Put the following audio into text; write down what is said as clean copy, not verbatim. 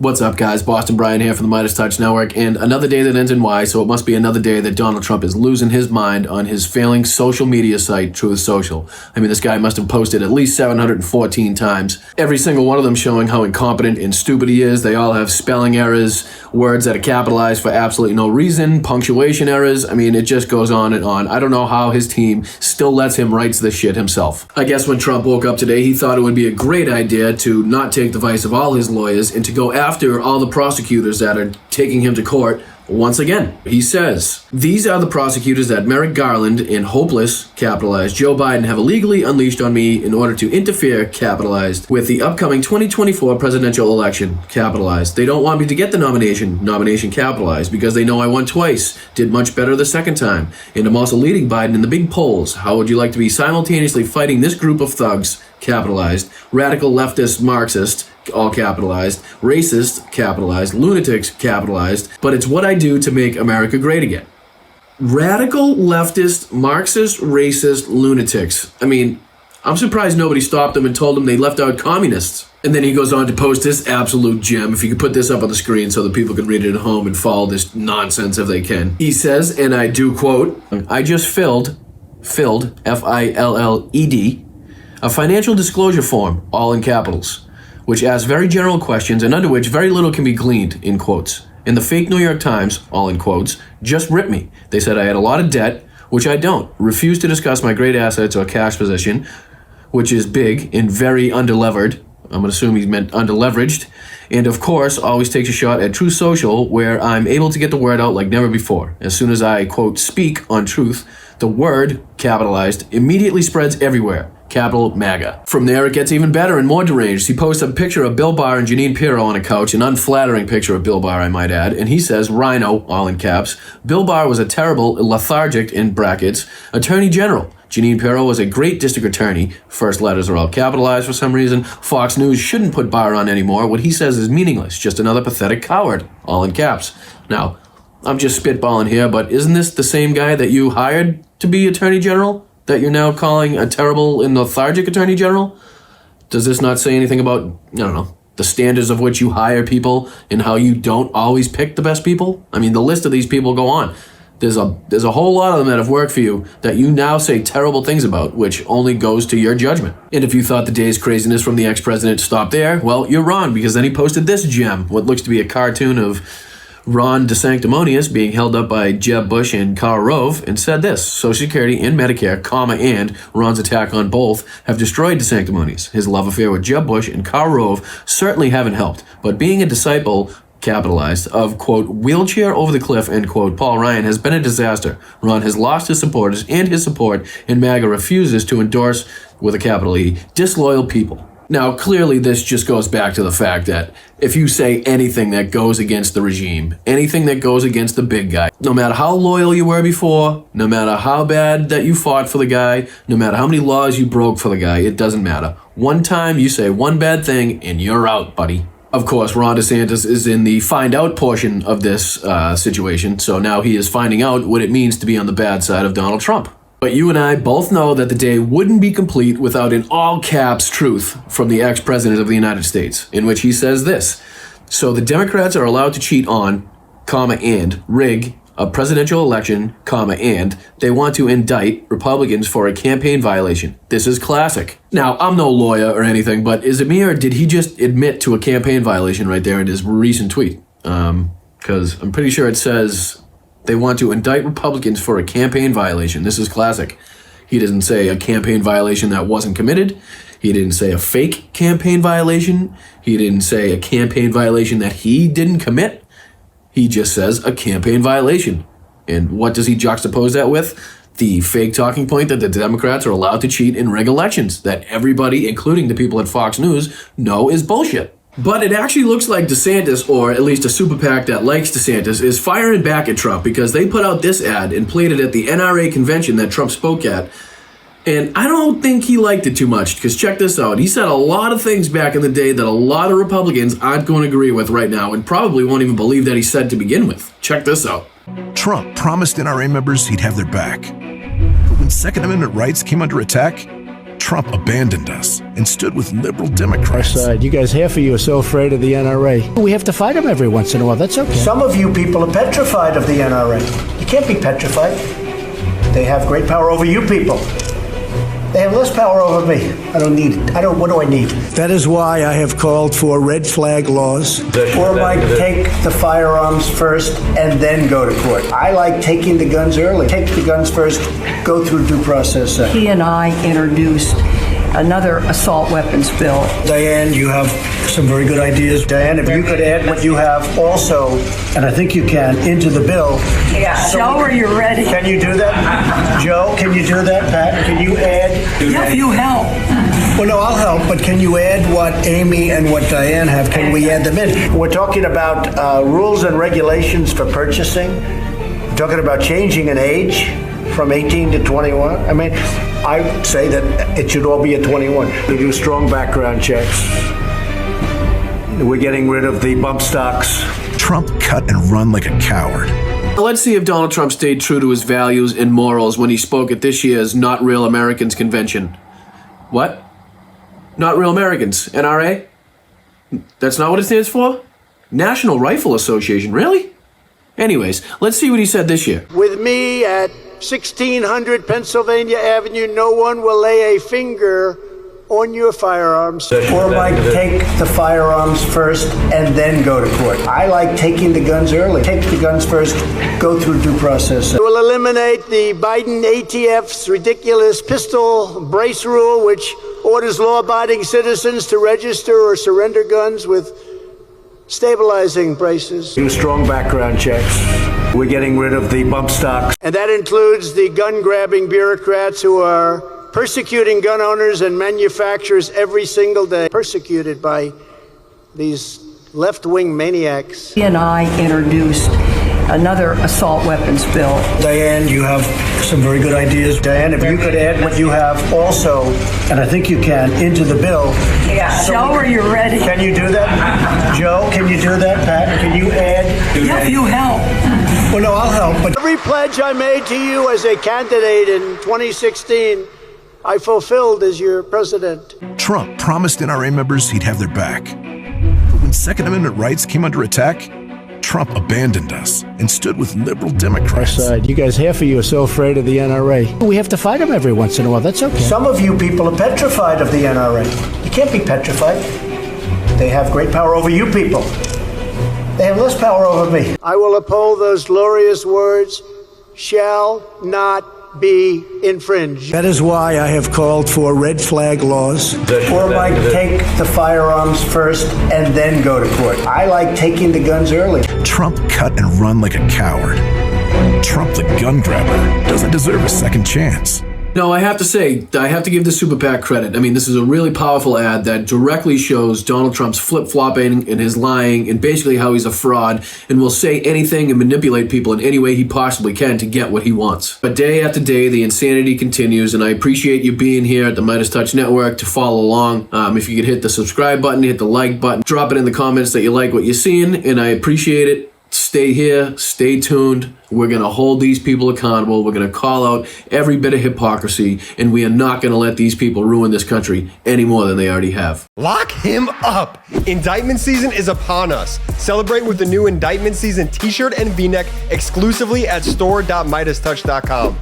What's up, guys? Boston Brian here from the MeidasTouch Network, and another day that ends in Y, so it must be another day that Donald Trump is losing his mind on his failing social media site, Truth Social. I mean, this guy must have posted at least 714 times, every single one of them showing how incompetent and stupid he is. They all have spelling errors, words that are capitalized for absolutely no reason, punctuation errors. I mean, it just goes on and on. I don't know how his team still lets him write this shit himself. I guess when Trump woke up today, he thought it would be a great idea to not take the advice of all his lawyers and to go after all the prosecutors that are taking him to court once again. He says, "These are the prosecutors that Merrick Garland and hopeless, capitalized, Joe Biden have illegally unleashed on me in order to interfere, capitalized, with the upcoming 2024 presidential election, capitalized. They don't want me to get the nomination capitalized, because they know I won twice, did much better the second time, and I'm also leading Biden in the big polls. How would you like to be simultaneously fighting this group of thugs, capitalized, radical leftist Marxist, all capitalized, racist, capitalized, lunatics, capitalized, but it's what I do to make America great again." Radical leftist, Marxist, racist, lunatics. I mean, I'm surprised nobody stopped them and told them they left out communists. And then he goes on to post this absolute gem. If you could put this up on the screen so that people can read it at home and follow this nonsense if they can. He says, and I do quote, "I just filled, F-I-L-L-E-D, a financial disclosure form, all in capitals, which asks very general questions and under which very little can be gleaned, in quotes. And the fake New York Times, all in quotes, just ripped me. They said I had a lot of debt, which I don't. Refuse to discuss my great assets or cash position, which is big and very underlevered." I'm going to assume he meant underleveraged. "And of course, always takes a shot at Truth Social, where I'm able to get the word out like never before. As soon as I, quote, speak on truth, the word, capitalized, immediately spreads everywhere. Capital MAGA." From there, it gets even better and more deranged. He posts a picture of Bill Barr and Jeanine Pirro on a couch, an unflattering picture of Bill Barr, I might add, and he says, "Rhino," all in caps, "Bill Barr was a terrible, lethargic, in brackets, attorney general. Jeanine Pirro was a great district attorney." First letters are all capitalized for some reason. "Fox News shouldn't put Barr on anymore. What he says is meaningless, just another pathetic coward," all in caps. Now, I'm just spitballing here, but isn't this the same guy that you hired to be attorney general, that you're now calling a terrible and lethargic attorney general? Does this not say anything about, I don't know, the standards of which you hire people and how you don't always pick the best people? I mean, the list of these people go on. There's a whole lot of them that have worked for you that you now say terrible things about, which only goes to your judgment. And if you thought the day's craziness from the ex-president stopped there, well, you're wrong, because then he posted this gem, what looks to be a cartoon of Ron DeSantis being held up by Jeb Bush and Karl Rove, and said this: "Social Security and Medicare, and Ron's attack on both have destroyed DeSantis. His love affair with Jeb Bush and Karl Rove certainly haven't helped, but being a disciple," capitalized, "of, quote, wheelchair over the cliff," end quote, Paul Ryan, has been a disaster. Ron has lost his supporters and his support, and MAGA refuses to endorse, with a capital E, disloyal people. Now, clearly, this just goes back to the fact that if you say anything that goes against the regime, anything that goes against the big guy, no matter how loyal you were before, no matter how bad that you fought for the guy, no matter how many laws you broke for the guy, it doesn't matter. One time, you say one bad thing, and you're out, buddy. Of course, Ron DeSantis is in the find out portion of this situation, so now he is finding out what it means to be on the bad side of Donald Trump. But you and I both know that the day wouldn't be complete without an all-caps truth from the ex-president of the United States, in which he says this: "So the Democrats are allowed to cheat on, and rig a presidential election, and they want to indict Republicans for a campaign violation. This is classic." Now, I'm no lawyer or anything, but is it me or did he just admit to a campaign violation right there in his recent tweet? Because I'm pretty sure it says they want to indict Republicans for a campaign violation. This is classic. He doesn't say a campaign violation that wasn't committed. He didn't say a fake campaign violation. He didn't say a campaign violation that he didn't commit. He just says a campaign violation. And what does he juxtapose that with? The fake talking point that the Democrats are allowed to cheat and rig elections, that everybody, including the people at Fox News, know is bullshit. But it actually looks like DeSantis, or at least a Super PAC that likes DeSantis, is firing back at Trump, because they put out this ad and played it at the NRA convention that Trump spoke at. And I don't think he liked it too much, because check this out. He said a lot of things back in the day that a lot of Republicans aren't going to agree with right now, and probably won't even believe that he said to begin with. Check this out. Trump promised NRA members he'd have their back. But when Second Amendment rights came under attack, Trump abandoned us and stood with liberal Democrats. You guys, half of you are so afraid of the NRA. We have to fight them every once in a while. That's okay. Some of you people are petrified of the NRA. You can't be petrified. They have great power over you people. They have less power over me. I don't need it. What do I need? That is why I have called for red flag laws. Or might take the firearms first and then go to court. I like taking the guns early. Take the guns first, go through due process. He and I introduced another assault weapons bill. Diane, you have some very good ideas. Diane, if you could add what you have also, and I think you can, into the bill. Yeah, Joe, are you ready? Can you do that? Joe, can you do that? Pat, can you add? Yeah, you help. Well, no, I'll help, but can you add what Amy and what Diane have? Can we add them in? We're talking about rules and regulations for purchasing. We're talking about changing an age from 18 to 21. I mean, I say that it should all be at 21. We do strong background checks. We're getting rid of the bump stocks. Trump cut and run like a coward. Let's see if Donald Trump stayed true to his values and morals when he spoke at this year's Not Real Americans convention. What? Not Real Americans, NRA? That's not what it stands for? National Rifle Association, really? Anyways, let's see what he said this year. With me at 1600 Pennsylvania Avenue, no one will lay a finger on your firearms. Or might take the firearms first and then go to court. I like taking the guns early. Take the guns first, go through due process. It will eliminate the Biden ATF's ridiculous pistol brace rule, which orders law-abiding citizens to register or surrender guns with stabilizing braces. Do strong background checks. We're getting rid of the bump stocks. And that includes the gun-grabbing bureaucrats who are persecuting gun owners and manufacturers every single day. Persecuted by these left-wing maniacs. He and I introduced another assault weapons bill. Diane, you have some very good ideas. Diane, if you could add what you have also, and I think you can, into the bill. Yeah, Joe, are you ready? Can you do that? Joe, can you do that? Pat, can you add? Yeah, you help. Well, no, I'll help. But every pledge I made to you as a candidate in 2016, I fulfilled as your president. Trump promised NRA members he'd have their back. But when Second Amendment rights came under attack, Trump abandoned us and stood with liberal Democrats. You guys, half of you are so afraid of the NRA. We have to fight them every once in a while. That's okay. Some of you people are petrified of the NRA. You can't be petrified. They have great power over you people. They have less power over me. I will uphold those glorious words, shall not be infringed. That is why I have called for red flag laws. Or might take the firearms first and then go to court. I like taking the guns early. Trump cut and run like a coward. Trump, the gun grabber, doesn't deserve a second chance. No, I have to say, I have to give the Super PAC credit. I mean, this is a really powerful ad that directly shows Donald Trump's flip-flopping and his lying and basically how he's a fraud and will say anything and manipulate people in any way he possibly can to get what he wants. But day after day, the insanity continues, and I appreciate you being here at the MeidasTouch Network to follow along. If you could hit the subscribe button, hit the like button, drop it in the comments that you like what you're seeing, and I appreciate it. Stay here, stay tuned. We're going to hold these people accountable. We're going to call out every bit of hypocrisy, and we are not going to let these people ruin this country any more than they already have. Lock him up! Indictment season is upon us. Celebrate with the new Indictment Season t-shirt and v-neck exclusively at store.meidastouch.com.